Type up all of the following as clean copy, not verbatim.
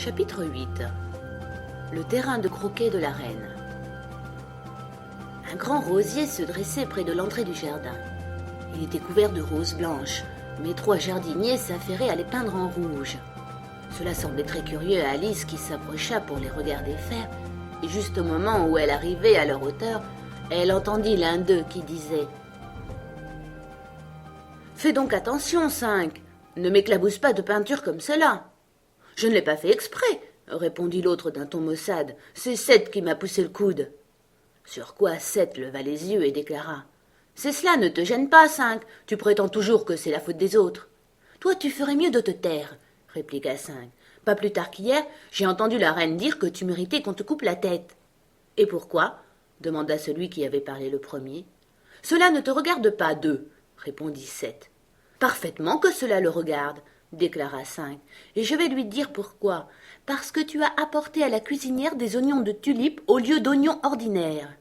Chapitre 8. Le terrain de croquet de la reine. Un grand rosier se dressait près de l'entrée du jardin. Il était couvert de roses blanches, mais 3 jardiniers s'affairaient à les peindre en rouge. Cela semblait très curieux à Alice qui s'approcha pour les regarder faire, et juste au moment où elle arrivait à leur hauteur, elle entendit l'un d'eux qui disait « Fais donc attention, 5, ne m'éclabousse pas de peinture comme cela. » « Je ne l'ai pas fait exprès, » répondit l'autre d'un ton maussade. « C'est 7 qui m'a poussé le coude. » Sur quoi 7 leva les yeux et déclara « C'est cela, ne te gêne pas, 5, tu prétends toujours que c'est la faute des autres. »« Toi, tu ferais mieux de te taire, » répliqua 5. « Pas plus tard qu'hier, j'ai entendu la reine dire que tu méritais qu'on te coupe la tête. »« Et pourquoi ?» demanda celui qui avait parlé le premier. « Cela ne te regarde pas, 2, répondit 7. « Parfaitement que cela le regarde, déclara 5, et je vais lui dire pourquoi. Parce que tu as apporté à la cuisinière des oignons de tulipe au lieu d'oignons ordinaires.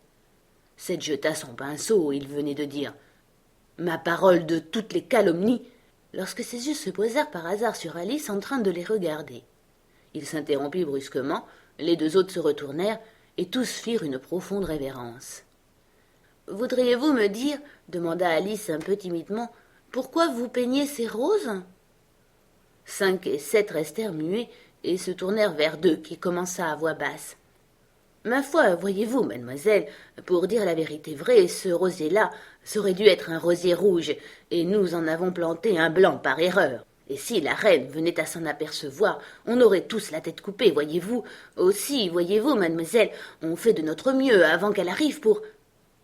7 jeta son pinceau, il venait de dire ma parole de toutes les calomnies, lorsque ses yeux se posèrent par hasard sur Alice en train de les regarder. Il s'interrompit brusquement, les 2 autres se retournèrent, et tous firent une profonde révérence. Voudriez-vous me dire, demanda Alice un peu timidement, pourquoi vous peignez ces roses? 5 et 7 restèrent muets et se tournèrent vers 2 qui commença à voix basse. « Ma foi, voyez-vous, mademoiselle, pour dire la vérité vraie, ce rosier-là serait dû être un rosier rouge, et nous en avons planté un blanc par erreur. Et si la reine venait à s'en apercevoir, on aurait tous la tête coupée, voyez-vous. Aussi, voyez-vous, mademoiselle, on fait de notre mieux avant qu'elle arrive pour... »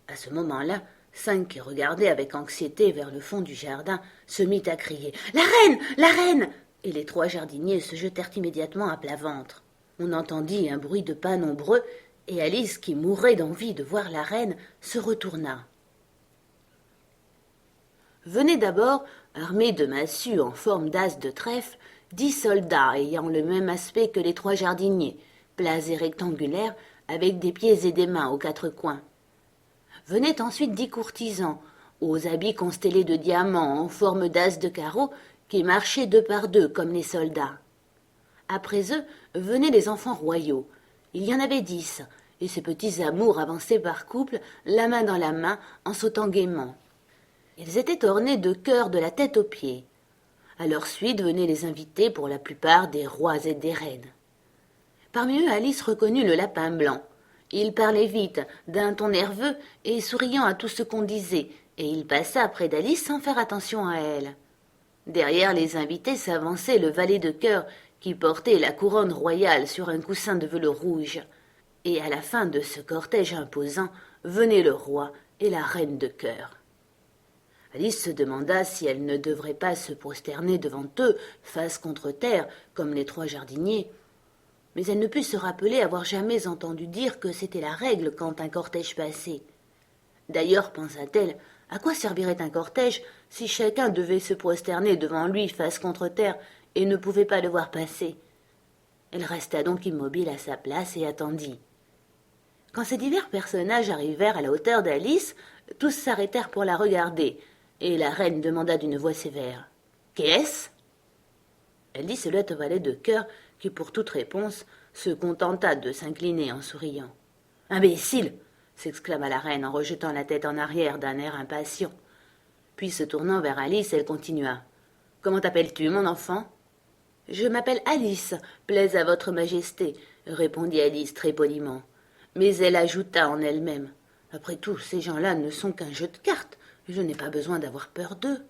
À ce moment-là, 5, qui regardait avec anxiété vers le fond du jardin, se mit à crier « La reine! La reine !» Et les 3 jardiniers se jetèrent immédiatement à plat ventre. On entendit un bruit de pas nombreux, et Alice, qui mourait d'envie de voir la reine, se retourna. Venaient d'abord, armés de massues en forme d'as de trèfle, 10 soldats ayant le même aspect que les 3 jardiniers, plats et rectangulaires, avec des pieds et des mains aux 4 coins. Venaient ensuite 10 courtisans, aux habits constellés de diamants en forme d'as de carreau, qui marchaient 2 par 2 comme les soldats. Après eux venaient les enfants royaux. Il y en avait 10, et ces petits amours avançaient par couple, la main dans la main, en sautant gaiement. Ils étaient ornés de cœurs de la tête aux pieds. À leur suite venaient les invités, pour la plupart des rois et des reines. Parmi eux, Alice reconnut le lapin blanc. Il parlait vite, d'un ton nerveux et souriant à tout ce qu'on disait, et il passa près d'Alice sans faire attention à elle. Derrière les invités s'avançait le valet de cœur qui portait la couronne royale sur un coussin de velours rouge. Et à la fin de ce cortège imposant venaient le roi et la reine de cœur. Alice se demanda si elle ne devrait pas se prosterner devant eux, face contre terre, comme les 3 jardiniers. Mais elle ne put se rappeler avoir jamais entendu dire que c'était la règle quand un cortège passait. D'ailleurs, pensa-t-elle, à quoi servirait un cortège si chacun devait se prosterner devant lui face contre terre et ne pouvait pas le voir passer? Elle resta donc immobile à sa place et attendit. Quand ces divers personnages arrivèrent à la hauteur d'Alice, tous s'arrêtèrent pour la regarder, et la reine demanda d'une voix sévère « Qu'est-ce » Elle dit cela au valet de cœur qui, pour toute réponse, se contenta de s'incliner en souriant. « Imbécile !» s'exclama la reine en rejetant la tête en arrière d'un air impatient. Puis, se tournant vers Alice, elle continua. « Comment t'appelles-tu, mon enfant ?»« Je m'appelle Alice, plaise à votre majesté, » répondit Alice très poliment. Mais elle ajouta en elle-même. « Après tout, ces gens-là ne sont qu'un jeu de cartes. Je n'ai pas besoin d'avoir peur d'eux. »«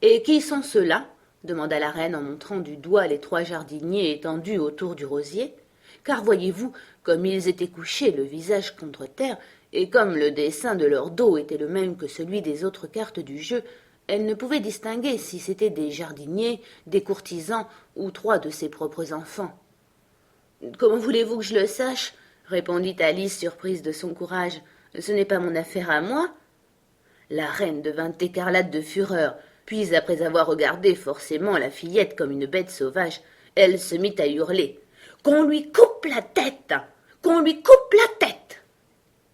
Et qui sont ceux-là » demanda la reine en montrant du doigt les 3 jardiniers étendus autour du rosier. Car voyez-vous, comme ils étaient couchés le visage contre terre, et comme le dessin de leur dos était le même que celui des autres cartes du jeu, elle ne pouvait distinguer si c'étaient des jardiniers, des courtisans ou 3 de ses propres enfants. « Comment voulez-vous que je le sache ?» répondit Alice, surprise de son courage. « Ce n'est pas mon affaire à moi. » La reine devint écarlate de fureur, puis après avoir regardé forcément la fillette comme une bête sauvage, elle se mit à hurler. « Qu'on lui coupe la tête ! Qu'on lui coupe la tête !»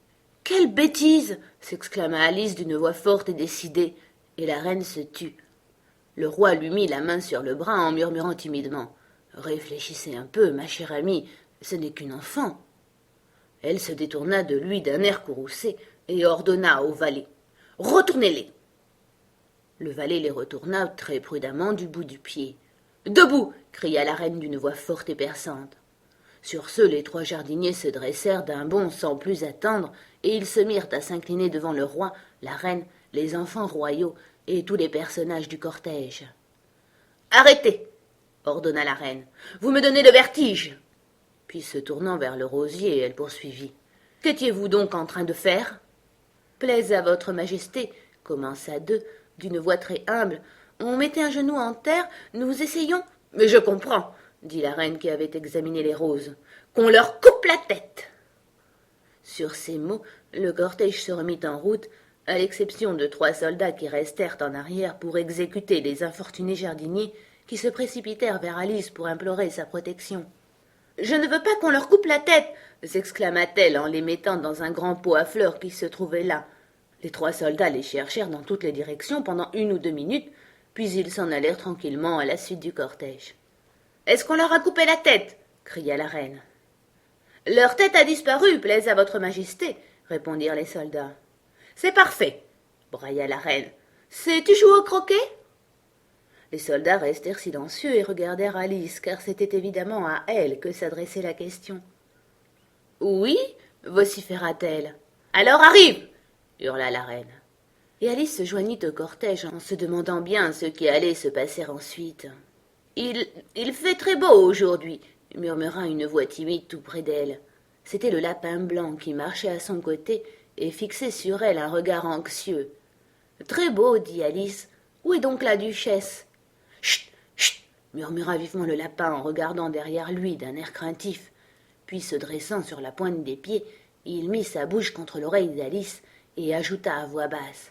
« Quelle bêtise !» s'exclama Alice d'une voix forte et décidée, et la reine se tut. Le roi lui mit la main sur le bras en murmurant timidement Réfléchissez un peu, ma chère amie, ce n'est qu'une enfant. Elle se détourna de lui d'un air courroucé et ordonna au valet. Retournez-les. Le valet les retourna très prudemment du bout du pied. Debout, cria la reine d'une voix forte et perçante. Sur ce, les trois jardiniers se dressèrent d'un bond sans plus attendre, et ils se mirent à s'incliner devant le roi, la reine, les enfants royaux et tous les personnages du cortège. Arrêtez, ordonna la reine. Vous me donnez le vertige. Puis, se tournant vers le rosier, elle poursuivit. Qu'étiez-vous donc en train de faire? Plaise à votre majesté, commença deux, d'une voix très humble. On mettait un genou en terre, nous essayons. Mais je comprends, dit la reine qui avait examiné les roses. Qu'on leur coupe la tête. Sur ces mots, le cortège se remit en route, à l'exception de 3 soldats qui restèrent en arrière pour exécuter les infortunés jardiniers qui se précipitèrent vers Alice pour implorer sa protection. Je ne veux pas qu'on leur coupe la tête, s'exclama-t-elle en les mettant dans un grand pot à fleurs qui se trouvait là. Les 3 soldats les cherchèrent dans toutes les directions pendant 1 ou 2 minutes, puis ils s'en allèrent tranquillement à la suite du cortège. Est-ce qu'on leur a coupé la tête? Cria la reine. Leur tête a disparu, plaise à votre majesté, répondirent les soldats. C'est parfait, brailla la reine. Sais-tu jouer au croquet? Les soldats restèrent silencieux et regardèrent Alice, car c'était évidemment à elle que s'adressait la question. Oui, vociféra-t-elle. Alors arrive, hurla la reine. Et Alice se joignit au cortège en se demandant bien ce qui allait se passer ensuite. Il fait très beau aujourd'hui, murmura une voix timide tout près d'elle. C'était le lapin blanc qui marchait à son côté et fixait sur elle un regard anxieux. Très beau, dit Alice. Où est donc la duchesse? Chut, chut, murmura vivement le lapin en regardant derrière lui d'un air craintif. Puis, se dressant sur la pointe des pieds, il mit sa bouche contre l'oreille d'Alice et ajouta à voix basse.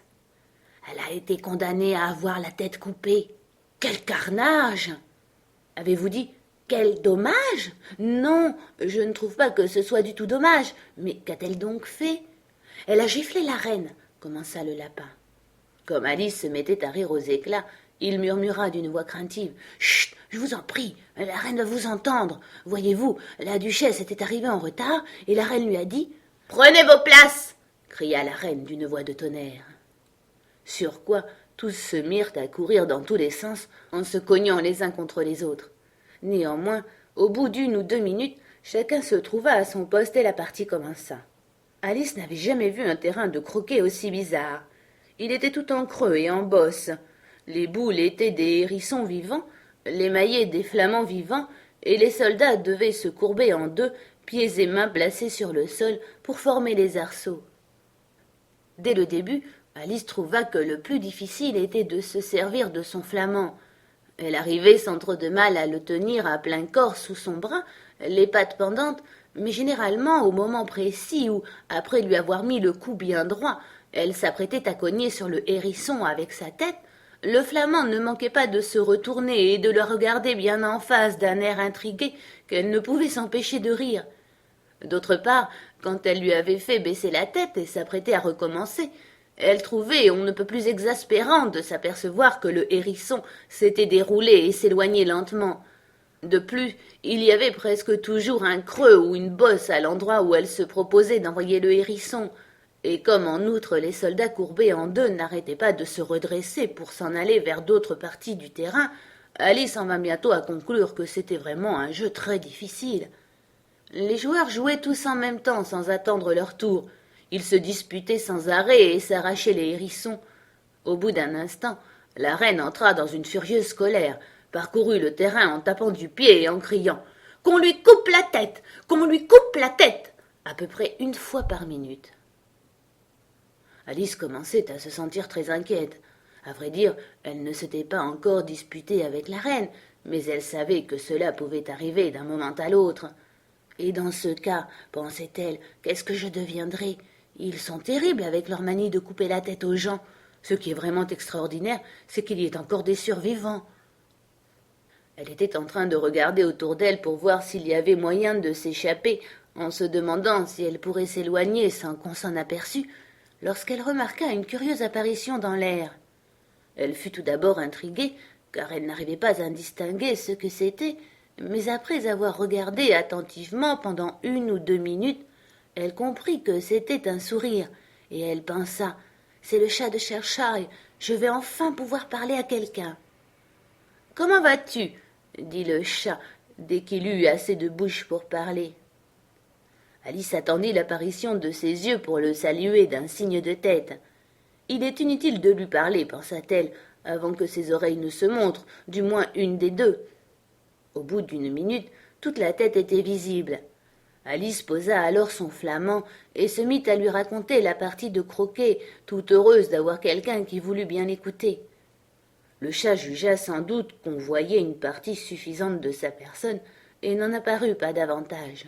Elle a été condamnée à avoir la tête coupée. Quel carnage! Avez-vous dit quel dommage? Non, je ne trouve pas que ce soit du tout dommage. Mais qu'a-t-elle donc fait? Elle a giflé la reine, commença le lapin. Comme Alice se mettait à rire aux éclats, il murmura d'une voix craintive. Chut, je vous en prie, la reine va vous entendre. Voyez-vous, la duchesse était arrivée en retard et la reine lui a dit. Prenez vos places, cria la reine d'une voix de tonnerre. Sur quoi tous se mirent à courir dans tous les sens en se cognant les uns contre les autres. Néanmoins, au bout d'1 ou 2 minutes, chacun se trouva à son poste et la partie commença. Alice n'avait jamais vu un terrain de croquet aussi bizarre. Il était tout en creux et en bosse. Les boules étaient des hérissons vivants, les maillets des flamants vivants, et les soldats devaient se courber en 2, pieds et mains placés sur le sol pour former les arceaux. Dès le début, Alice trouva que le plus difficile était de se servir de son flamand. Elle arrivait sans trop de mal à le tenir à plein corps sous son bras, les pattes pendantes, mais généralement au moment précis où, après lui avoir mis le coup bien droit, elle s'apprêtait à cogner sur le hérisson avec sa tête, le flamand ne manquait pas de se retourner et de le regarder bien en face d'un air intrigué qu'elle ne pouvait s'empêcher de rire. D'autre part, quand elle lui avait fait baisser la tête et s'apprêtait à recommencer, elle trouvait on ne peut plus exaspérant de s'apercevoir que le hérisson s'était déroulé et s'éloignait lentement. De plus, il y avait presque toujours un creux ou une bosse à l'endroit où elle se proposait d'envoyer le hérisson, et comme en outre les soldats courbés en 2 n'arrêtaient pas de se redresser pour s'en aller vers d'autres parties du terrain, Alice en vint bientôt à conclure que c'était vraiment un jeu très difficile. Les joueurs jouaient tous en même temps sans attendre leur tour. Ils se disputaient sans arrêt et s'arrachaient les hérissons. Au bout d'un instant, la reine entra dans une furieuse colère, parcourut le terrain en tapant du pied et en criant « Qu'on lui coupe la tête! Qu'on lui coupe la tête !» à peu près 1 fois par minute. Alice commençait à se sentir très inquiète. À vrai dire, elle ne s'était pas encore disputée avec la reine, mais elle savait que cela pouvait arriver d'un moment à l'autre. Et dans ce cas, pensait-elle, qu'est-ce que je deviendrai? Ils sont terribles avec leur manie de couper la tête aux gens. Ce qui est vraiment extraordinaire, c'est qu'il y ait encore des survivants. Elle était en train de regarder autour d'elle pour voir s'il y avait moyen de s'échapper, en se demandant si elle pourrait s'éloigner sans qu'on s'en aperçût, lorsqu'elle remarqua une curieuse apparition dans l'air. Elle fut tout d'abord intriguée, car elle n'arrivait pas à distinguer ce que c'était, Mais après avoir regardé attentivement pendant 1 ou 2 minutes, elle comprit que c'était un sourire, et elle pensa « C'est le chat de Cheshire, je vais enfin pouvoir parler à quelqu'un. »« Comment vas-tu » dit le chat, dès qu'il eut assez de bouche pour parler. Alice attendit l'apparition de ses yeux pour le saluer d'un signe de tête. Il est inutile de lui parler, pensa-t-elle, avant que ses oreilles ne se montrent, du moins une des deux. Au bout d'1 minute, toute la tête était visible. Alice posa alors son flamand et se mit à lui raconter la partie de croquet, tout heureuse d'avoir quelqu'un qui voulut bien l'écouter. Le chat jugea sans doute qu'on voyait une partie suffisante de sa personne et n'en apparut pas davantage.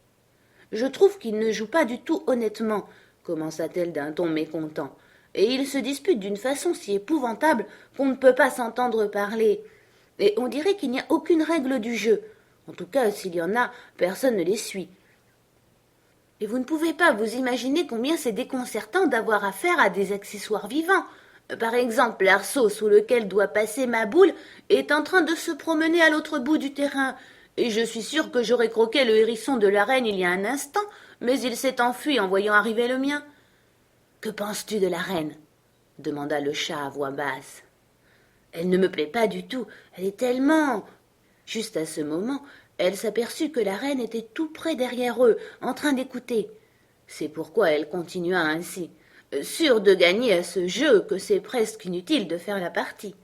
« Je trouve qu'il ne joue pas du tout honnêtement, » commença-t-elle d'un ton mécontent, « et il se dispute d'une façon si épouvantable qu'on ne peut pas s'entendre parler. Et on dirait qu'il n'y a aucune règle du jeu. En tout cas, s'il y en a, personne ne les suit. Et vous ne pouvez pas vous imaginer combien c'est déconcertant d'avoir affaire à des accessoires vivants. Par exemple, l'arceau sous lequel doit passer ma boule est en train de se promener à l'autre bout du terrain. Et je suis sûre que j'aurais croqué le hérisson de la reine il y a un instant, mais il s'est enfui en voyant arriver le mien. « Que penses-tu de la reine ?» demanda le chat à voix basse. « Elle ne me plaît pas du tout, elle est tellement… » Juste à ce moment, elle s'aperçut que la reine était tout près derrière eux, en train d'écouter. C'est pourquoi elle continua ainsi, sûre de gagner à ce jeu que c'est presque inutile de faire la partie.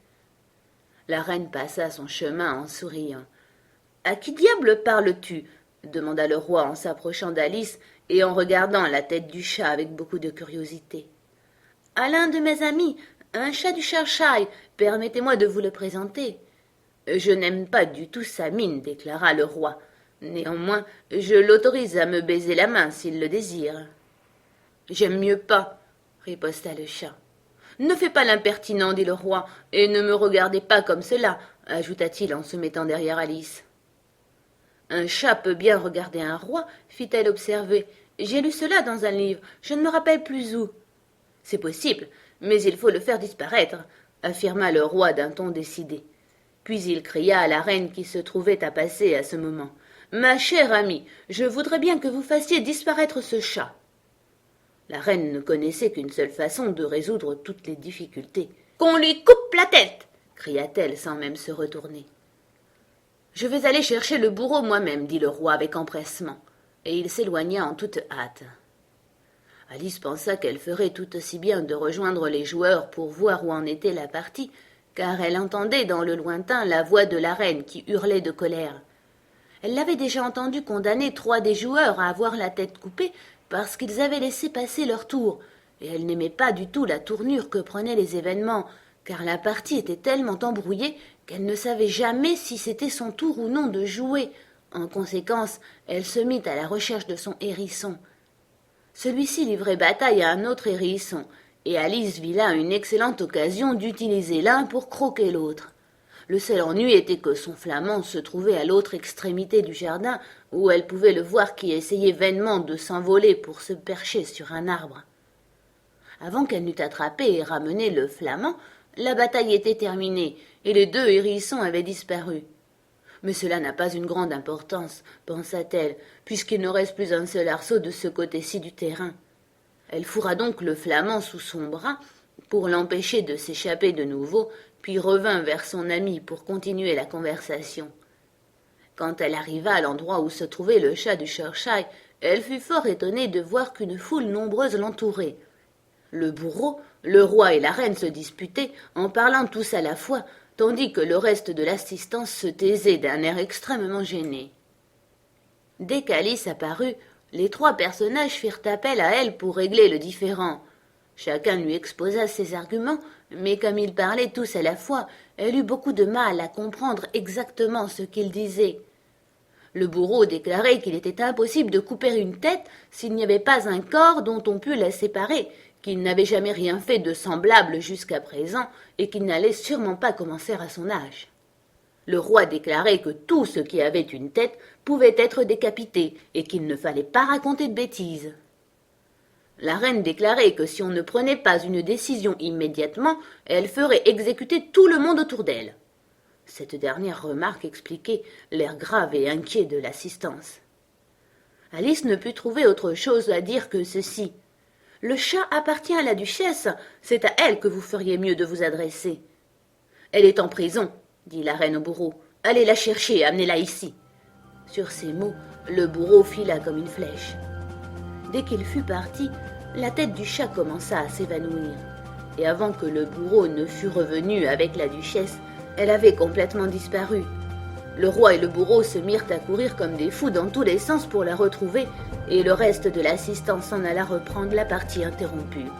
La reine passa son chemin en souriant. « À qui diable parles-tu » demanda le roi en s'approchant d'Alice et en regardant la tête du chat avec beaucoup de curiosité. « À l'un de mes amis, un chat du Cheshire, permettez-moi de vous le présenter. »« Je n'aime pas du tout sa mine, » déclara le roi. « Néanmoins, je l'autorise à me baiser la main s'il le désire. »« J'aime mieux pas, » riposta le chat. « Ne fais pas l'impertinent, dit le roi, et ne me regardez pas comme cela, ajouta-t-il en se mettant derrière Alice. Un chat peut bien regarder un roi, fit-elle observer. J'ai lu cela dans un livre, je ne me rappelle plus où. C'est possible, mais il faut le faire disparaître, affirma le roi d'un ton décidé. Puis il cria à la reine qui se trouvait à passer à ce moment. « Ma chère amie, je voudrais bien que vous fassiez disparaître ce chat. » La reine ne connaissait qu'une seule façon de résoudre toutes les difficultés. « Qu'on lui coupe la tête !» cria-t-elle sans même se retourner. « Je vais aller chercher le bourreau moi-même, dit le roi avec empressement, et il s'éloigna en toute hâte. Alice pensa qu'elle ferait tout aussi bien de rejoindre les joueurs pour voir où en était la partie, car elle entendait dans le lointain la voix de la reine qui hurlait de colère. Elle l'avait déjà entendu condamner 3 des joueurs à avoir la tête coupée parce qu'ils avaient laissé passer leur tour, et elle n'aimait pas du tout la tournure que prenaient les événements, car la partie était tellement embrouillée qu'elle ne savait jamais si c'était son tour ou non de jouer. En conséquence, elle se mit à la recherche de son hérisson. Celui-ci livrait bataille à un autre hérisson, et Alice vit là une excellente occasion d'utiliser l'un pour croquer l'autre. Le seul ennui était que son flamand se trouvait à l'autre extrémité du jardin, où elle pouvait le voir qui essayait vainement de s'envoler pour se percher sur un arbre. Avant qu'elle n'eût attrapé et ramené le flamand, la bataille était terminée, et les 2 hérissons avaient disparu. Mais cela n'a pas une grande importance, pensa-t-elle, puisqu'il ne reste plus un seul arceau de ce côté-ci du terrain. Elle fourra donc le flamand sous son bras pour l'empêcher de s'échapper de nouveau, puis revint vers son ami pour continuer la conversation. Quand elle arriva à l'endroit où se trouvait le chat du Cheshire, elle fut fort étonnée de voir qu'une foule nombreuse l'entourait. Le bourreau, le roi et la reine se disputaient en parlant tous à la fois, tandis que le reste de l'assistance se taisait d'un air extrêmement gêné. Dès qu'Alice apparut, les 3 personnages firent appel à elle pour régler le différend. Chacun lui exposa ses arguments, mais comme ils parlaient tous à la fois, elle eut beaucoup de mal à comprendre exactement ce qu'ils disaient. Le bourreau déclarait qu'il était impossible de couper une tête s'il n'y avait pas un corps dont on pût la séparer, qu'il n'avait jamais rien fait de semblable jusqu'à présent et qu'il n'allait sûrement pas commencer à son âge. Le roi déclarait que tout ce qui avait une tête pouvait être décapité et qu'il ne fallait pas raconter de bêtises. La reine déclarait que si on ne prenait pas une décision immédiatement, elle ferait exécuter tout le monde autour d'elle. Cette dernière remarque expliquait l'air grave et inquiet de l'assistance. Alice ne put trouver autre chose à dire que ceci. « Le chat appartient à la duchesse, c'est à elle que vous feriez mieux de vous adresser. »« Elle est en prison, » dit la reine au bourreau. « Allez la chercher et amenez-la ici. » Sur ces mots, le bourreau fila comme une flèche. Dès qu'il fut parti, la tête du chat commença à s'évanouir. Et avant que le bourreau ne fût revenu avec la duchesse, elle avait complètement disparu. Le roi et le bourreau se mirent à courir comme des fous dans tous les sens pour la retrouver, et le reste de l'assistance s'en alla reprendre la partie interrompue.